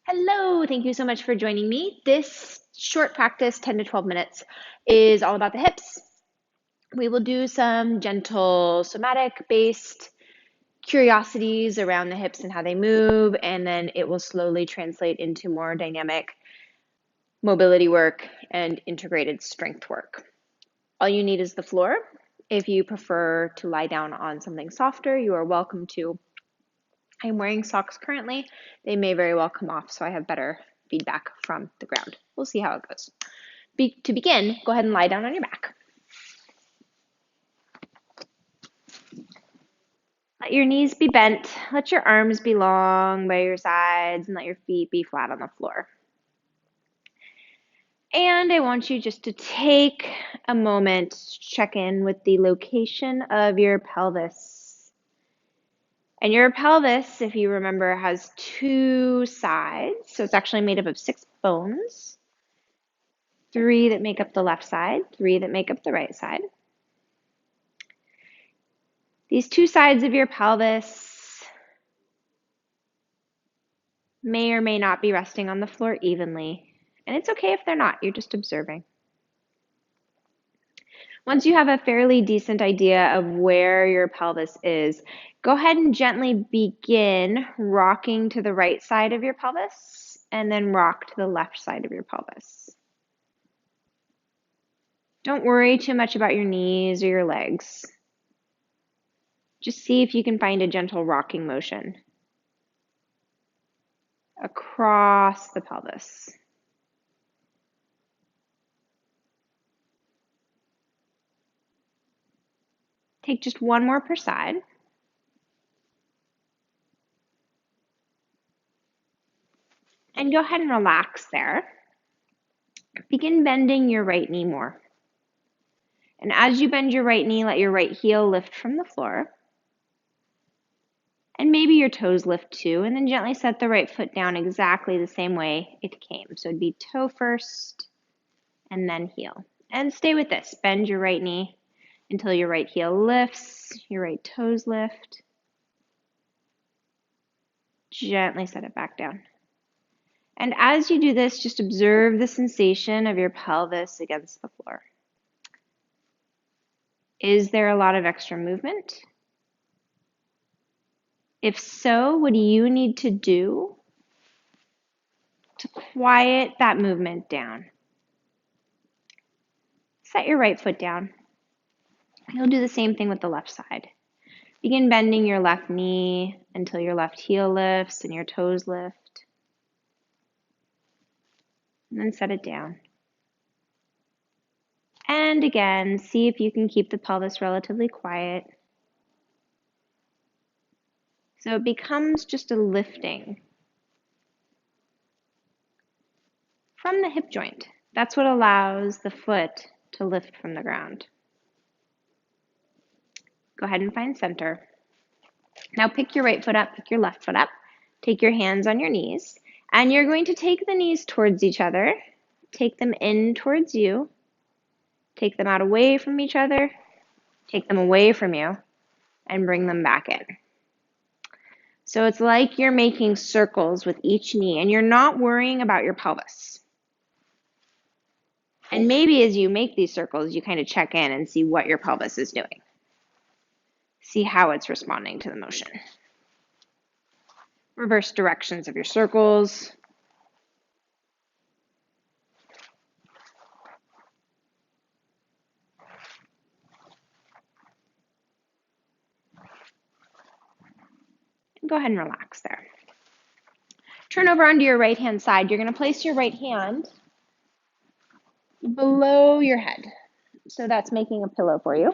Hello, thank you so much for joining me. This short practice, 10 to 12 minutes, is all about the hips. We will do some gentle somatic based curiosities around the hips and how they move, and then it will slowly translate into more dynamic mobility work and integrated strength work. All you need is the floor. If you prefer to lie down on something softer, you are welcome to. I'm wearing socks currently. They may very well come off, so I have better feedback from the ground. We'll see how it goes. To begin, go ahead and lie down on your back. Let your knees be bent. Let your arms be long by your sides, and let your feet be flat on the floor. And I want you just to take a moment to check in with the location of your pelvis. And your pelvis, if you remember, has two sides. So it's actually made up of 6 bones. 3 that make up the left side, 3 that make up the right side. These 2 sides of your pelvis may or may not be resting on the floor evenly. And it's okay if they're not, you're just observing. Once you have a fairly decent idea of where your pelvis is, go ahead and gently begin rocking to the right side of your pelvis and then rock to the left side of your pelvis. Don't worry too much about your knees or your legs. Just see if you can find a gentle rocking motion across the pelvis. Take just one more per side. And go ahead and relax there. Begin bending your right knee more. And as you bend your right knee, let your right heel lift from the floor. And maybe your toes lift too, and then gently set the right foot down exactly the same way it came. So it'd be toe first and then heel. And stay with this. Bend your right knee until your right heel lifts, your right toes lift. Gently set it back down. And as you do this, just observe the sensation of your pelvis against the floor. Is there a lot of extra movement? If so, what do you need to do to quiet that movement down? Set your right foot down. You'll do the same thing with the left side. Begin bending your left knee until your left heel lifts and your toes lift. And then set it down. And again, see if you can keep the pelvis relatively quiet. So it becomes just a lifting from the hip joint. That's what allows the foot to lift from the ground. Go ahead and find center. Now pick your right foot up, pick your left foot up. Take your hands on your knees, and you're going to take the knees towards each other. Take them in towards you. Take them out away from each other. Take them away from you, and bring them back in. So it's like you're making circles with each knee, and you're not worrying about your pelvis. And maybe as you make these circles, you kind of check in and see what your pelvis is doing. See how it's responding to the motion. Reverse directions of your circles. And go ahead and relax there. Turn over onto your right hand side. You're going to place your right hand below your head. So that's making a pillow for you.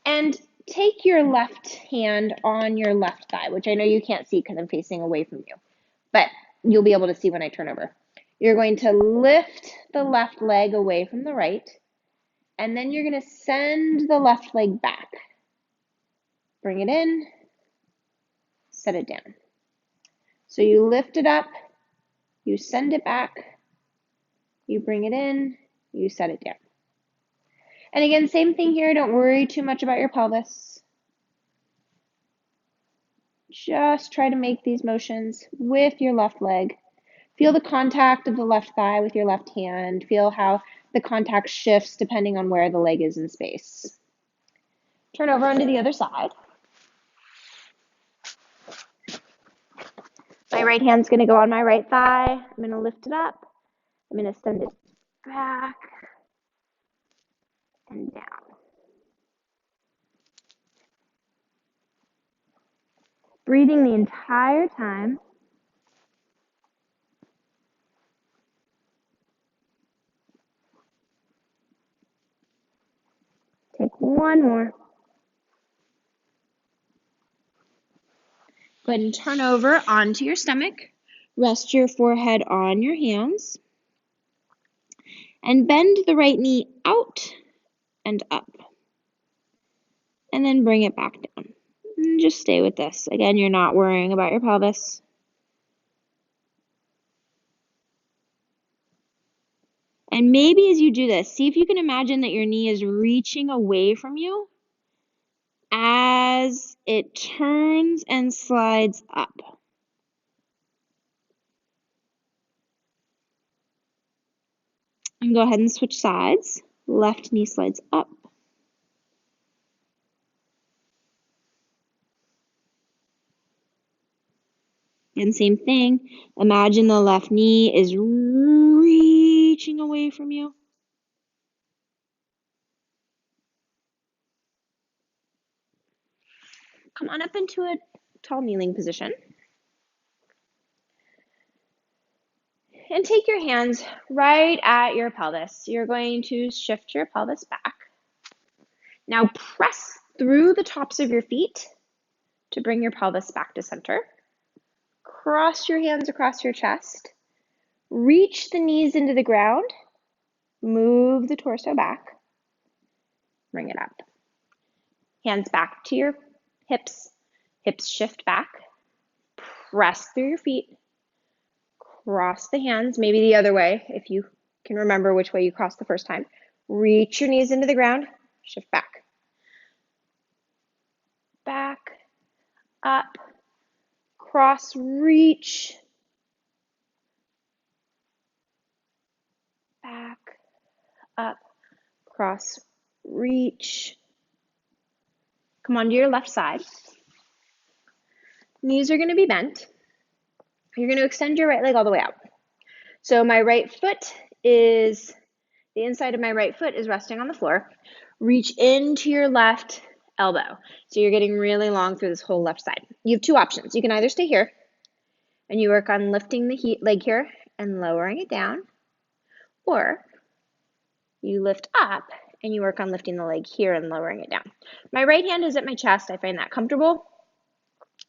And take your left hand on your left thigh, which I know you can't see because I'm facing away from you, but you'll be able to see when I turn over. You're going to lift the left leg away from the right, and then you're going to send the left leg back. Bring it in, set it down. So you lift it up, you send it back, you bring it in, you set it down. And again, same thing here. Don't worry too much about your pelvis. Just try to make these motions with your left leg. Feel the contact of the left thigh with your left hand. Feel how the contact shifts depending on where the leg is in space. Turn over onto the other side. My right hand's going to go on my right thigh. I'm going to lift it up. I'm going to send it back and down. Breathing the entire time. Take one more. Go ahead and turn over onto your stomach. Rest your forehead on your hands. And bend the right knee out and up. And then bring it back down. And just stay with this. Again, you're not worrying about your pelvis. And maybe as you do this, see if you can imagine that your knee is reaching away from you as it turns and slides up. And go ahead and switch sides. Left knee slides up. And same thing. Imagine the left knee is reaching away from you. Come on up into a tall kneeling position. And take your hands right at your pelvis. You're going to shift your pelvis back. Now press through the tops of your feet to bring your pelvis back to center. Cross your hands across your chest. Reach the knees into the ground. Move the torso back. Bring it up. Hands back to your hips. Hips shift back. Press through your feet. Cross the hands, maybe the other way if you can remember which way you crossed the first time. Reach your knees into the ground. Shift back. Back. Up. Cross, reach. Back. Up. Cross, reach. Come on to your left side. Knees are going to be bent. You're going to extend your right leg all the way out. So my right foot is, the inside of my right foot is resting on the floor. Reach into your left elbow. So you're getting really long through this whole left side. You have two options. You can either stay here and you work on lifting the leg here and lowering it down, or you lift up and you work on lifting the leg here and lowering it down. My right hand is at my chest. I find that comfortable.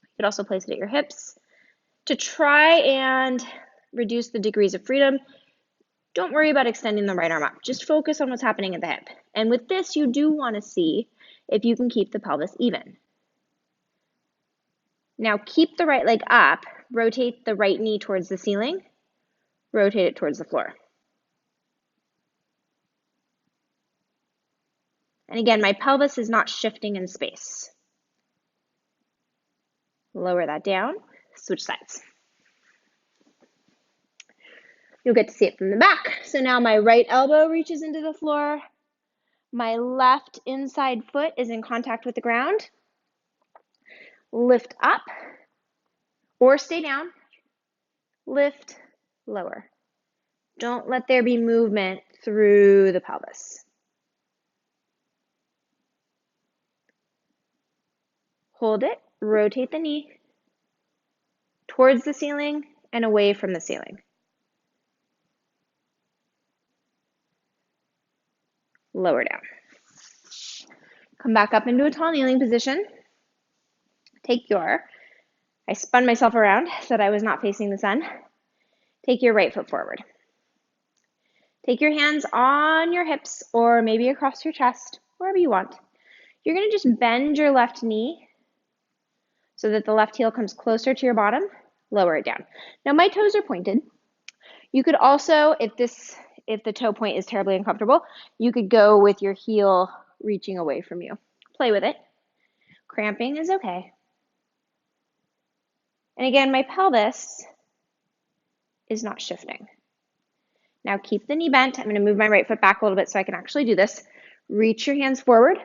You could also place it at your hips. To try and reduce the degrees of freedom, don't worry about extending the right arm up. Just focus on what's happening at the hip. And with this, you do want to see if you can keep the pelvis even. Now keep the right leg up. Rotate the right knee towards the ceiling. Rotate it towards the floor. And again, my pelvis is not shifting in space. Lower that down. Switch sides. You'll get to see it from the back. So now my right elbow reaches into the floor. My left inside foot is in contact with the ground. Lift up or stay down. Lift, lower. Don't let there be movement through the pelvis. Hold it, rotate the knee towards the ceiling and away from the ceiling. Lower down. Come back up into a tall kneeling position. I spun myself around so that I was not facing the sun. Take your right foot forward. Take your hands on your hips or maybe across your chest, wherever you want. You're going to just bend your left knee so that the left heel comes closer to your bottom. Lower it down. Now my toes are pointed. You could also, if the toe point is terribly uncomfortable, you could go with your heel reaching away from you. Play with it. Cramping is okay. And again, my pelvis is not shifting. Now keep the knee bent. I'm going to move my right foot back a little bit so I can actually do this. Reach your hands forward.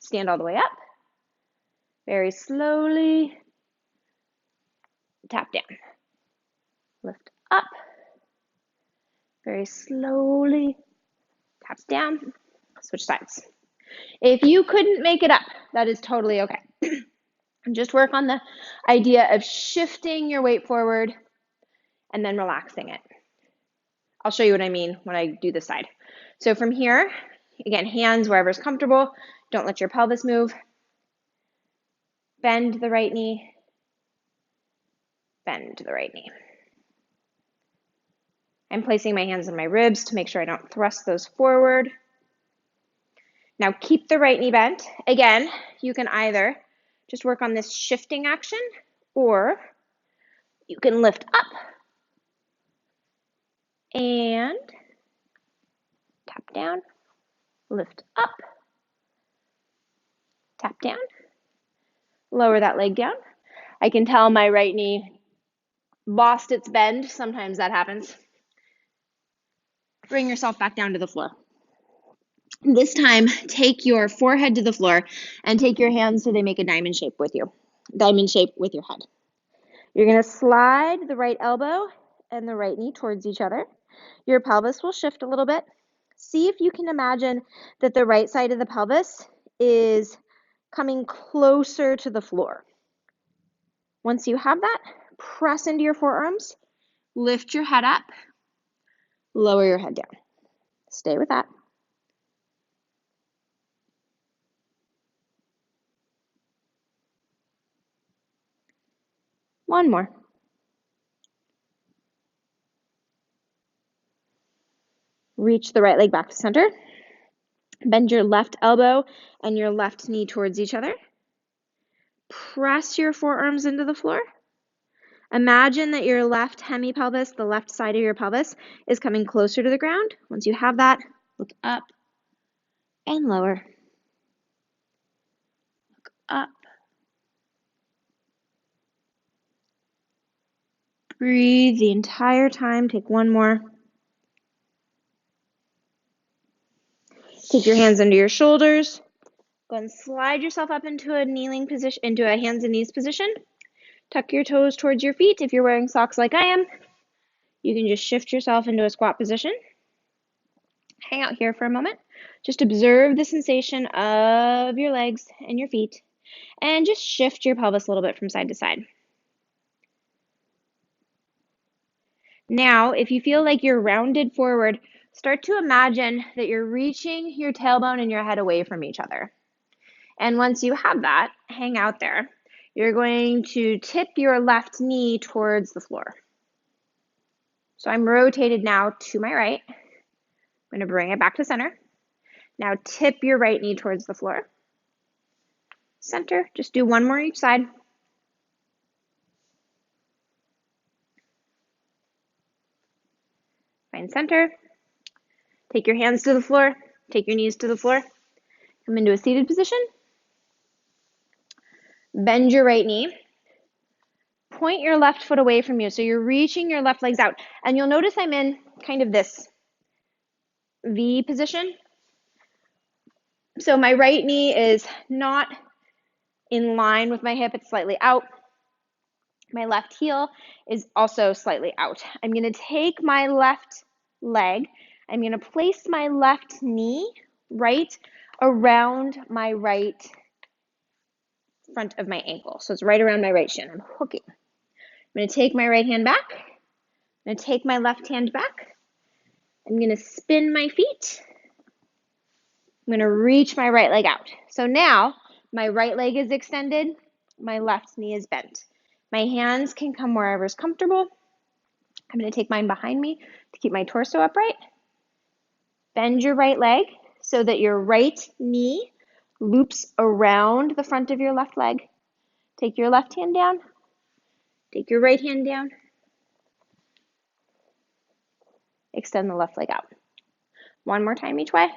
Stand all the way up. Very slowly. Tap down. Lift up. Very slowly. Tap down. Switch sides. If you couldn't make it up, that is totally okay. Just work on the idea of shifting your weight forward and then relaxing it. I'll show you what I mean when I do this side. So from here, again, hands wherever's comfortable. Don't let your pelvis move. Bend the right knee. Bend the right knee. I'm placing my hands on my ribs to make sure I don't thrust those forward. Now keep the right knee bent. Again, you can either just work on this shifting action, or you can lift up and tap down, lift up, tap down, lower that leg down. I can tell my right knee lost its bend. Sometimes that happens. Bring yourself back down to the floor. This time, take your forehead to the floor and take your hands so they make a diamond shape with you. Diamond shape with your head. You're going to slide the right elbow and the right knee towards each other. Your pelvis will shift a little bit. See if you can imagine that the right side of the pelvis is coming closer to the floor. Once you have that, press into your forearms, lift your head up, lower your head down. Stay with that. One more. Reach the right leg back to center. Bend your left elbow and your left knee towards each other. Press your forearms into the floor. Imagine that your left hemipelvis, the left side of your pelvis, is coming closer to the ground. Once you have that, look up and lower. Look up. Breathe the entire time. Take one more. Take your hands under your shoulders. Go and slide yourself up into a kneeling position, into a hands and knees position. Tuck your toes towards your feet. If you're wearing socks like I am, you can just shift yourself into a squat position. Hang out here for a moment. Just observe the sensation of your legs and your feet, and just shift your pelvis a little bit from side to side. Now, if you feel like you're rounded forward, start to imagine that you're reaching your tailbone and your head away from each other. And once you have that, hang out there. You're going to tip your left knee towards the floor. So I'm rotated now to my right. I'm going to bring it back to center. Now tip your right knee towards the floor. Center, just do one more each side. Find center. Take your hands to the floor. Take your knees to the floor. Come into a seated position. Bend your right knee. Point your left foot away from you. So you're reaching your left legs out. And you'll notice I'm in kind of this V position. So my right knee is not in line with my hip. It's slightly out. My left heel is also slightly out. I'm going to take my left leg. I'm going to place my left knee right around my right front of my ankle. So it's right around my right shin. I'm hooking. I'm going to take my right hand back. I'm going to take my left hand back. I'm going to spin my feet. I'm going to reach my right leg out. So now my right leg is extended. My left knee is bent. My hands can come wherever is comfortable. I'm going to take mine behind me to keep my torso upright. Bend your right leg so that your right knee loops around the front of your left leg. Take your left hand down. Take your right hand down. Extend the left leg out. One more time each way.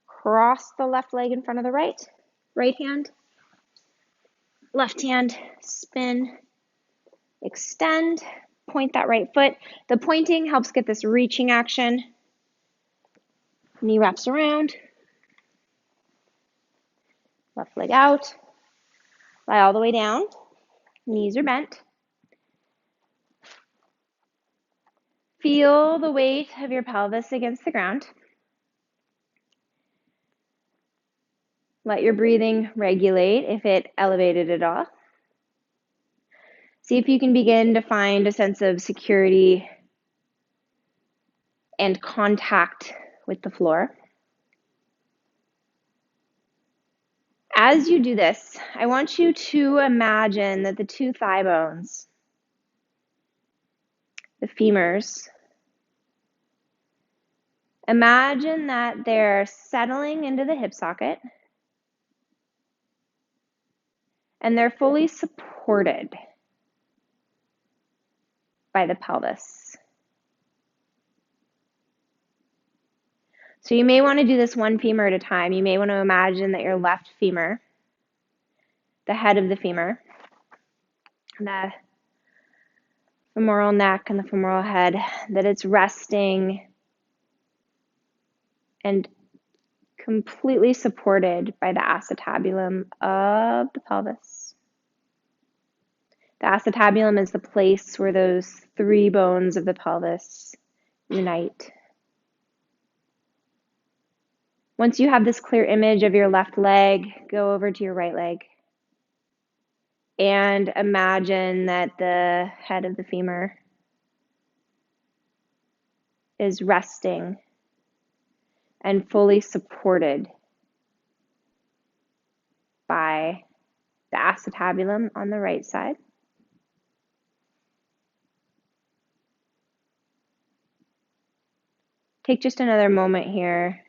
Cross the left leg in front of the right. Right hand. Left hand. Spin. Extend, point that right foot. The pointing helps get this reaching action. Knee wraps around. Left leg out. Lie all the way down. Knees are bent. Feel the weight of your pelvis against the ground. Let your breathing regulate if it elevated at all. See if you can begin to find a sense of security and contact with the floor. As you do this, I want you to imagine that the two thigh bones, the femurs, imagine that they're settling into the hip socket and they're fully supported by the pelvis. So you may want to do this one femur at a time. You may want to imagine that your left femur, the head of the femur, the femoral neck and the femoral head, that it's resting and completely supported by the acetabulum of the pelvis. The acetabulum is the place where those three bones of the pelvis unite. Once you have this clear image of your left leg, go over to your right leg and imagine that the head of the femur is resting and fully supported by the acetabulum on the right side. Take just another moment here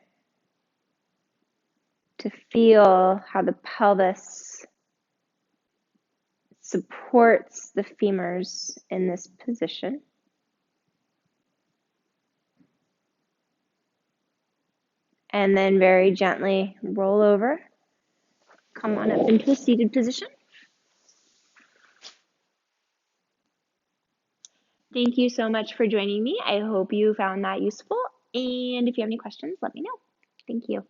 to feel how the pelvis supports the femurs in this position. And then very gently roll over. Come on up into a seated position. Thank you so much for joining me. I hope you found that useful. And if you have any questions, let me know. Thank you.